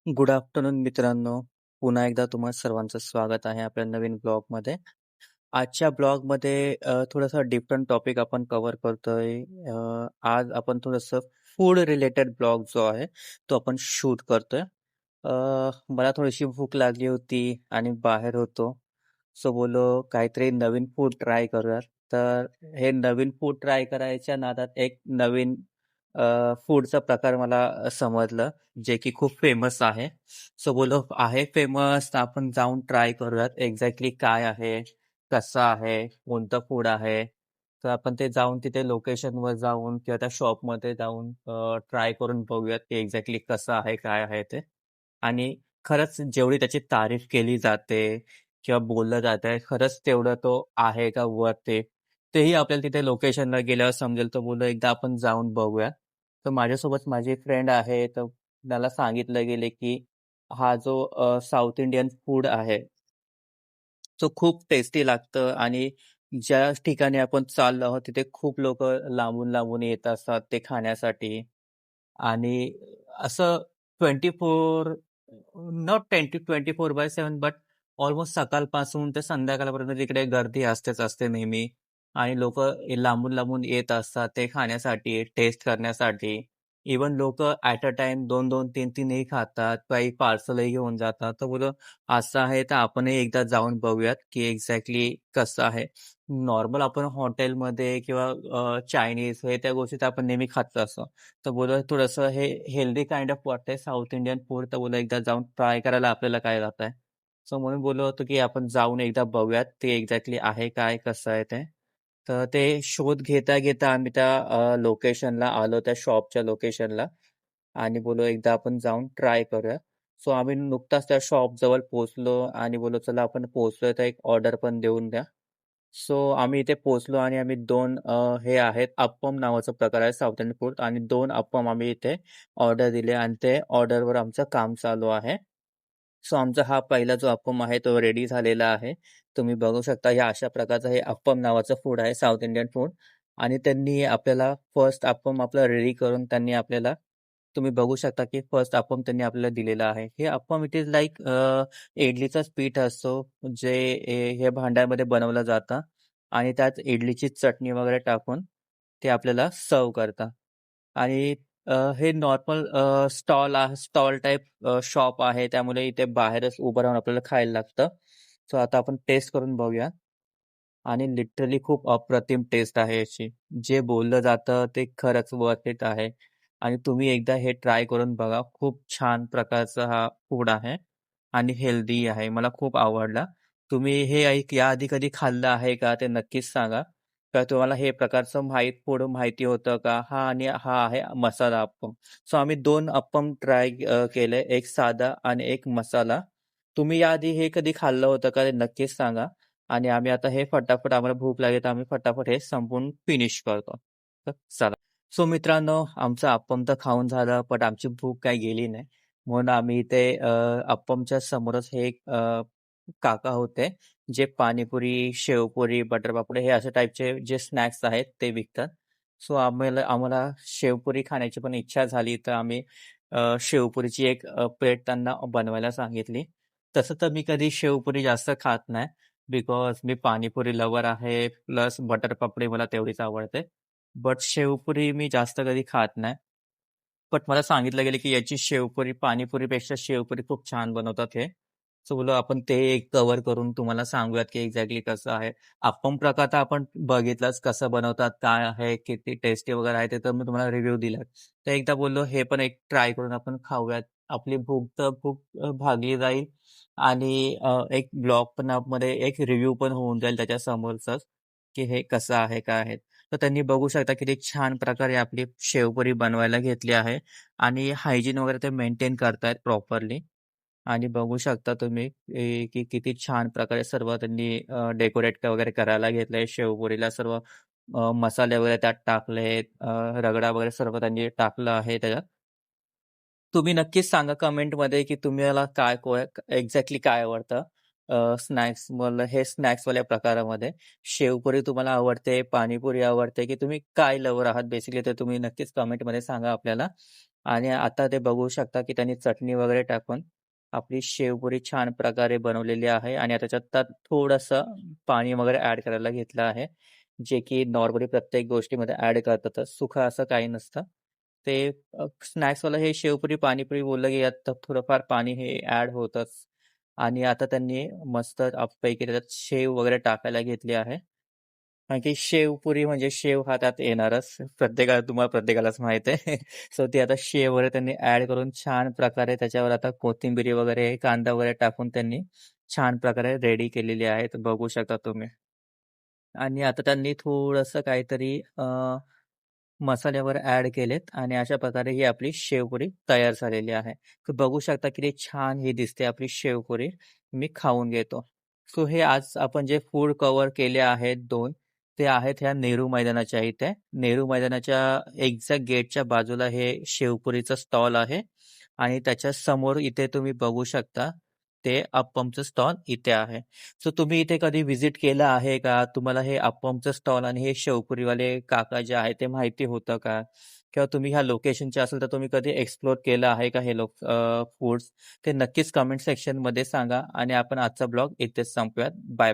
Good afternoon मित्रांनो. पुन्हा एकदा तुम्हा सर्वांचं स्वागत आहे आपल्या नवीन ब्लॉगमध्ये. आजच्या ब्लॉगमध्ये थोडासा डिफरंट टॉपिक आपण कव्हर करतोय. आज आपण थोडंसं फूड रिलेटेड ब्लॉग जो आहे, तो आपण शूट करतोय. अ, मला थोडीशी भूक लागली होती आणि बाहेर होतो. सो बोललो काहीतरी नवीन फूड ट्राय करूयात. तर हे नवीन फूड ट्राय करायच्या नादात एक नवीन फूडचा प्रकार मला समजलं, जे की खूप फेमस आहे. सो बोललो आहे फेमस तर आपण जाऊन ट्राय करूयात. एक्झॅक्टली काय आहे? कसं आहे? कोणतं फूड आहे? तर आपण ते जाऊन तिथे लोकेशनवर जाऊन किंवा त्या शॉपमध्ये जाऊन ट्राय करून बघूयात, की एक्झॅक्टली कसं आहे, काय आहे ते. आणि खरंच जेवढी त्याची तारीफ केली जाते किंवा बोललं जातंय, खरंच तेवढं तो आहे का वर्थ इट? तेही आपल्याला तिथे लोकेशनला गेल्यावर समजेल. तर बोललो एकदा आपण जाऊन बघूया. तर माझ्यासोबत माझी फ्रेंड आहे, तर त्याला सांगितलं गेले, की हा जो साउथ इंडियन फूड आहे, तो खूप टेस्टी लागतं आणि ज्या ठिकाणी आपण चाललो आहोत, तिथे खूप लोकं लांबून-लांबून येत असतात ते खाण्यासाठी. आणि असं 24 नॉट 24/7 बट ऑलमोस्ट सकाळपासून ते संध्याकाळपर्यंत तिकडे गर्दी असतेच असते नेहमी आणि लोकं लांबून-लांबून येत असतात ते खाण्यासाठी, टेस्ट करण्यासाठी. इव्हन लोकं ॲट अ टाईम 2-2, 3-3 ही खातात. काही पार्सलही घेऊन जातात. तर बोललो असं आहे तर आपणही एकदा जाऊन बघूयात, की एक्झॅक्टली कसं आहे. नॉर्मल आपण हॉटेलमध्ये किंवा चायनीज हे त्या गोष्टी तर आपण नेहमी खात असतो. तर बोललो थोडंसं हे हेल्दी काइंड ऑफ वाटतंय साउथ इंडियन फूड, तर बोललो एकदा जाऊन ट्राय करायला आपल्याला काय जातंय. सो म्हणून बोललो होतो, की आपण जाऊन एकदा बघूयात ते एक्झॅक्टली आहे काय, कसं आहे ते. तर ते शोध घेता-घेता आम्ही त्या लोकेशनला आलो, त्या शॉपच्या लोकेशनला आणि बोललो एकदा आपण जाऊन ट्राय करूया. सो आम्ही नुकताच त्या शॉपजवळ पोहोचलो आणि बोललो चला आपण पोहोचलोय तर एक ऑर्डर पण देऊन द्या. सो आम्ही इथे पोहोचलो आणि आम्ही 2 हे आहेत अप्पम नावाचा प्रकार आहे साउथ इंडियन फूड आणि 2 अप्पम आम्ही इथे ऑर्डर दिले आणि ते ऑर्डरवर आमचं काम चालू आहे. सो आमचा हा पहिला जो अप्पम आहे तो रेडी झालेला आहे. तुम्ही बघू शकता या अशा प्रकारचं हे अप्पम नावाचं फूड आहे साउथ इंडियन फूड आणि त्यांनी आपल्याला फर्स्ट अप्पम आपलं रेडी करून त्यांनी आपल्याला तुम्ही बघू शकता, की फर्स्ट अप्पम त्यांनी आपल्याला दिलेलं आहे. हे अप्पम इट इज लाइक इडलीचाच पीठ असतो, जे हे भांड्यामध्ये बनवलं जातं आणि त्यात इडलीची चटणी वगैरे टाकून ते आपल्याला सर्व्ह करतात. आणि हे नॉर्मल स्टॉल टाइप शॉप आहे. त्यामुळे इथे बाहेरच उभं राहून आपल्याला खायला लागतं. सो आता आपण टेस्ट करून बघूया. आणि लिटरली खूप अप्रतिम टेस्ट आहे याची. जे बोललं जातं ते खरंच वर्थ इट आहे. आणि तुम्ही एकदा हे ट्राय करून बघा. खूप छान प्रकारचा हा फूड आहे आणि हेल्दी आहे. मला खूप आवडला. तुम्ही हे याआधी कधी खाल्लं आहे का? ते नक्कीच सांगा. तर तुम्हाला हे प्रकारचं फूड माहिती होतं का? आणि हा आहे मसाला अप्पम. सो आम्ही 2 अप्पम ट्राय केले. एक साधा आणि एक मसाला. तुम्ही याआधी हे कधी खाल्लं होतं का? ते नक्कीच सांगा. आणि आम्ही आता हे फटाफट आम्हाला भूक लागली तर आम्ही फटाफट हे संपवून फिनिश करतो. तर चला. सो मित्रांनो आमचं अप्पम तर खाऊन झालं, पण आमची भूक काही गेली नाही. म्हणून आम्ही इथे अप्पमच्या समोरच हे एक काका होते, जे पाणीपुरी, शेवपुरी, बटर पापडी हे अशा टाईपचे जे स्नॅक्स आहेत ते विकतात. सो आम्हाला आम्हाला शेवपुरी खाण्याची पण इच्छा झाली, तर आम्ही शेवपुरीची एक प्लेट त्यांना बनवायला सांगितली. तसं तर मी कधी शेवपुरी जास्त खात नाही. बिकॉज मी पाणीपुरी लव्हर आहे, प्लस बटर पापडी मला तेवढीच आवडते. बट शेवपुरी मी जास्त कधी खात नाही. बट मला सांगितलं गेलं, की याची शेवपुरी पाणीपुरीपेक्षा शेवपुरी खूप छान बनवतात हे. सो बोललो आपण ते एक कव्हर करून तुम्हाला सांगूयात, की एक्झॅक्टली कसं आहे. अप्पम प्रकार तर आपण बघितलंच कसं बनवतात, काय आहे, किती टेस्टी वगैरे आहे, ते तर मी तुम्हाला रिव्ह्यू दिलाच. तर एकदा बोललो हे पण एक ट्राय करून आपण खाऊयात. आपली भूक तर खूप भागली जाईल आणि एक ब्लॉग पण मध्ये एक रिव्ह्यू पण होऊन जाईल त्याच्या समोरचाच, की हे कसं आहे, काय आहे. तर त्यांनी बघू शकता किती छान प्रकारे आपली शेवपुरी बनवायला घेतली आहे आणि हायजीन वगैरे ते मेंटेन करतायत प्रॉपरली आणि बघू शकता तुम्ही की किती छान प्रकारे सर्व त्यांनी डेकोरेट वगैरे करायला घेतलंय शेवपुरीला सर्व मसाले वगैरे त्यात टाकलेत, रगडा वगैरे सर्व त्यांनी टाकलं आहे त्याच्यात. तुम्ही नक्कीच सांगा कमेंटमध्ये, की तुम्हाला एक्झॅक्टली काय आवडतं? स्नॅक्समधलं हे स्नॅक्सवाल्या प्रकारामध्ये. शेवपुरी तुम्हाला आवडते, पाणीपुरी आवडते, की तुम्ही काय लव्हर आहात बेसिकली ते तुम्ही नक्कीच कमेंटमध्ये सांगा आपल्याला. आणि आता ते बघू शकता, की त्यांनी चटणी वगैरे टाकून आपली शेवपुरी छान प्रकारे बनवलेली आहे आणि आता त्याच्यात त्यात थोडंसं पाणी वगैरे ॲड करायला घेतलं आहे, जे की नॉर्मली प्रत्येक गोष्टीमध्ये ॲड करतातच. सुखं असं काही नसतं. ते स्नॅक्सवालं हे शेवपुरी, पाणीपुरी बोललं, की यात थोडंफार पाणी हे ॲड होतंच. आणि आता त्यांनी मस्त पैकी त्याच्यात शेव वगैरे टाकायला घेतली आहे. कारण की शेवपुरी म्हणजे शेव हा त्यात येणारच. तुम्हाला प्रत्येकालाच माहीत आहे. सो ती आता शेव वगैरे त्यांनी ॲड करून छान प्रकारे त्याच्यावर आता कोथिंबिरी वगैरे, कांदा वगैरे टाकून त्यांनी छान प्रकारे रेडी केलेली आहे. तर बघू शकता तुम्ही. आणि आता त्यांनी थोडंसं काहीतरी मसाले वगैरे ॲड केलेत आणि अशा प्रकारे ही आपली शेवपुरी तयार झालेली आहे. तर बघू शकता किती छान ही दिसते आपली शेवपुरी. मी खाऊन घेतो. सो हे आज आपण जे फूड कव्हर केले आहेत 2 ते आहेत ह्या नेहरू मैदानाच्या इथे. नेहरू मैदानाच्या एक्झॅक्ट गेटच्या बाजूला हे शेवपुरीचं स्टॉल आहे आणि त्याच्या समोर इथे तुम्ही बघू शकता ते अप्पमचं स्टॉल इथे आहे. सो तुम्ही इथे कधी व्हिजिट केलं आहे का? तुम्हाला हे अप्पमचं स्टॉल आणि हे शेवपुरीवाले काका जे आहेत ते माहिती होतं का? किंवा तुम्ही ह्या लोकेशनचे असेल तर तुम्ही कधी एक्सप्लोर केलं आहे का हे फूड्स? ते नक्कीच कमेंट सेक्शनमध्ये सांगा आणि आपण आजचा ब्लॉग इथेच संपवूयात. बाय.